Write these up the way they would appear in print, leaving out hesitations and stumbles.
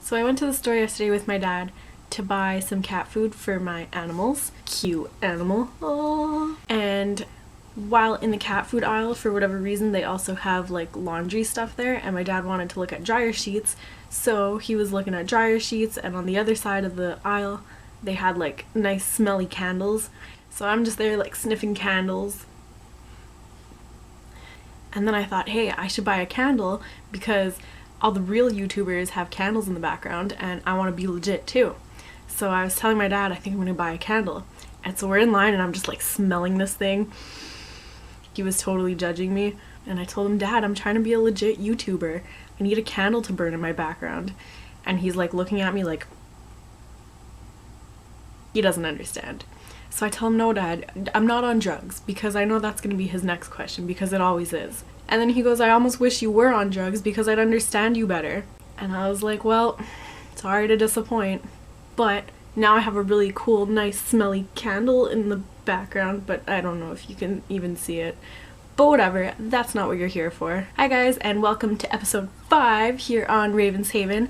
So I went to the store yesterday with my dad to buy some cat food for my animals. Cute animal. Aww. And while in the cat food aisle, for whatever reason, they also have like laundry stuff there, and my dad wanted to look at dryer sheets, so he was looking at dryer sheets, and on the other side of the aisle they had like nice smelly candles. So I'm just there like sniffing candles. And then I thought, hey, I should buy a candle because all the real YouTubers have candles in the background and I want to be legit too. So I was telling my dad, I think I'm going to buy a candle. And so we're in line and I'm just like smelling this thing. He was totally judging me. And I told him, Dad, I'm trying to be a legit YouTuber. I need a candle to burn in my background. And he's like looking at me like he doesn't understand. So I tell him, no, Dad, I'm not on drugs, because I know that's going to be his next question, because it always is. And then he goes, I almost wish you were on drugs because I'd understand you better. And I was like, well, sorry to disappoint. But now I have a really cool, nice, smelly candle in the background, but I don't know if you can even see it. But whatever, that's not what you're here for. Hi guys, and welcome to episode 5 here on Raven's Haven.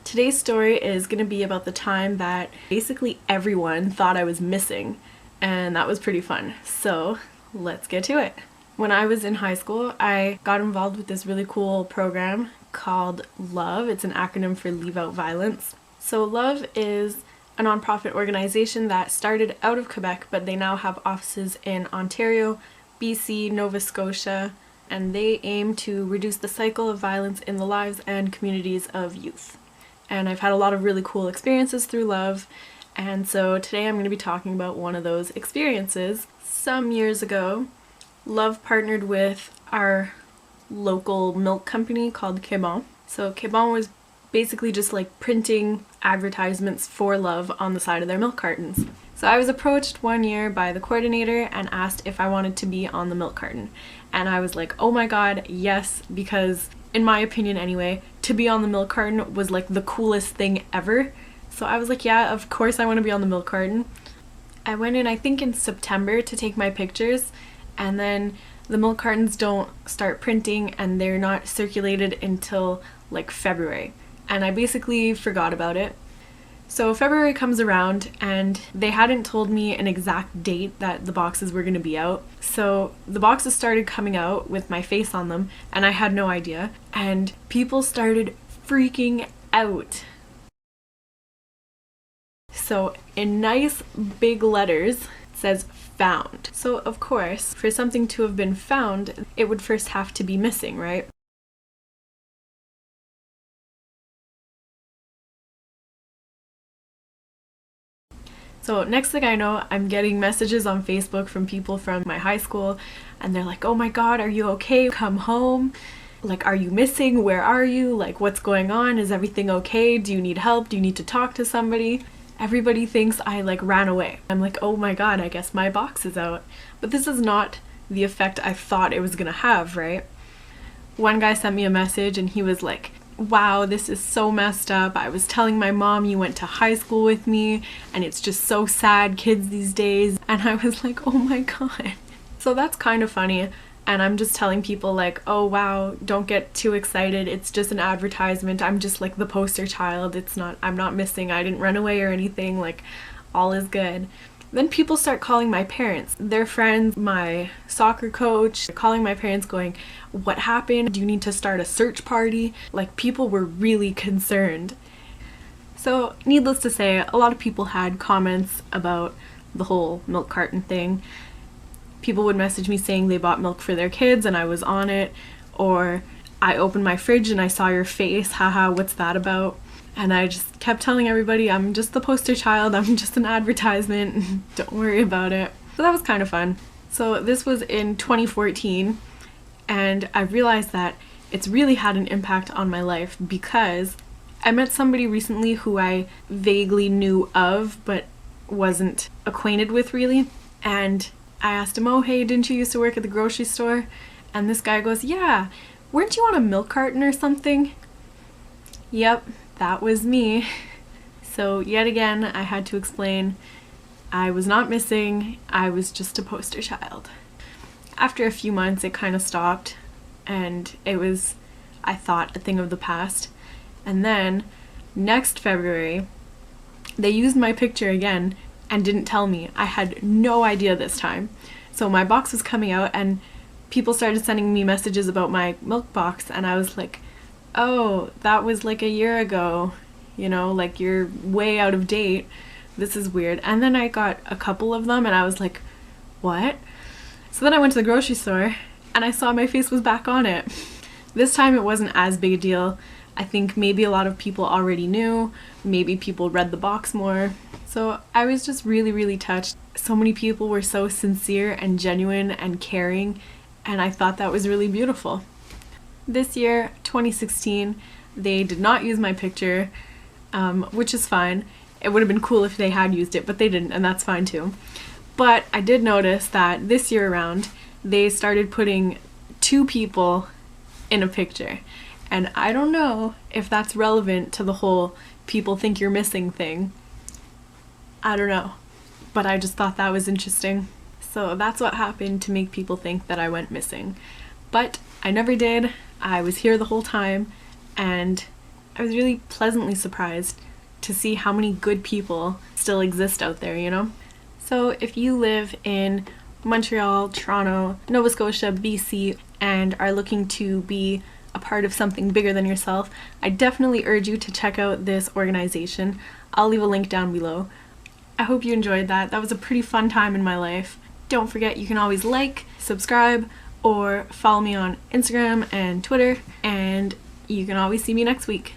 Today's story is going to be about the time that basically everyone thought I was missing, and that was pretty fun. So let's get to it. When I was in high school, I got involved with this really cool program called L.O.V.E. It's an acronym for Leave Out Violence. So L.O.V.E. is a nonprofit organization that started out of Quebec, but they now have offices in Ontario, BC, Nova Scotia, and they aim to reduce the cycle of violence in the lives and communities of youth. And I've had a lot of really cool experiences through L.O.V.E. And so today I'm going to be talking about one of those experiences. Some years ago, L.O.V.E. partnered with our local milk company called Québec. So Québec was basically just like printing advertisements for L.O.V.E. on the side of their milk cartons. So I was approached one year by the coordinator and asked if I wanted to be on the milk carton. And I was like, oh my god, yes, because in my opinion anyway, to be on the milk carton was like the coolest thing ever. So I was like, yeah, of course I want to be on the milk carton. I went in, I think in September, to take my pictures, and then the milk cartons don't start printing and they're not circulated until like February. And I basically forgot about it. So February comes around and they hadn't told me an exact date that the boxes were going to be out. So the boxes started coming out with my face on them and I had no idea. And people started freaking out. So in nice big letters it says found. So of course, for something to have been found, it would first have to be missing, right? So next thing I know, I'm getting messages on Facebook from people from my high school, and they're like, oh my god, are you okay? Come home. Like, are you missing? Where are you? Like, what's going on? Is everything okay? Do you need help? Do you need to talk to somebody? Everybody thinks I like ran away. I'm like, oh my god, I guess my box is out. But this is not the effect I thought it was gonna have, right? One guy sent me a message and he was like, wow, this is so messed up. I was telling my mom you went to high school with me and it's just so sad, kids these days. And I was like, oh my god. So that's kind of funny. And I'm just telling people like, oh wow, don't get too excited. It's just an advertisement. I'm just like the poster child. I'm not missing. I didn't run away or anything. Like, all is good. Then people start calling my parents, their friends, my soccer coach, calling my parents going, what happened? Do you need to start a search party? Like, people were really concerned. So needless to say, a lot of people had comments about the whole milk carton thing. People would message me saying they bought milk for their kids and I was on it, or I opened my fridge and I saw your face, haha, what's that about? And I just kept telling everybody, I'm just the poster child, I'm just an advertisement, don't worry about it. So that was kind of fun. So this was in 2014, and I realized that it's really had an impact on my life because I met somebody recently who I vaguely knew of, but wasn't acquainted with really. And I asked him, oh hey, didn't you used to work at the grocery store? And this guy goes, yeah, weren't you on a milk carton or something? Yep. That was me. So yet again, I had to explain I was not missing, I was just a poster child. After a few months, it kind of stopped, and I thought, a thing of the past. And then next February, they used my picture again and didn't tell me. I had no idea this time. So my box was coming out and people started sending me messages about my milk box, and I was like, oh, that was like a year ago, you know, like you're way out of date. This is weird. And then I got a couple of them and I was like, what? So then I went to the grocery store and I saw my face was back on it. This time it wasn't as big a deal. I think maybe a lot of people already knew, maybe people read the box more. So I was just really, really touched. So many people were so sincere and genuine and caring, and I thought that was really beautiful. This year, 2016, they did not use my picture, which is fine. It would have been cool if they had used it, but they didn't, and that's fine too. But I did notice that this year around, they started putting 2 people in a picture. And I don't know if that's relevant to the whole people think you're missing thing. I don't know. But I just thought that was interesting. So that's what happened to make people think that I went missing. But I never did. I was here the whole time, and I was really pleasantly surprised to see how many good people still exist out there, you know? So if you live in Montreal, Toronto, Nova Scotia, BC, and are looking to be a part of something bigger than yourself, I definitely urge you to check out this organization. I'll leave a link down below. I hope you enjoyed that. That was a pretty fun time in my life. Don't forget, you can always like, subscribe, or follow me on Instagram and Twitter, and you can always see me next week.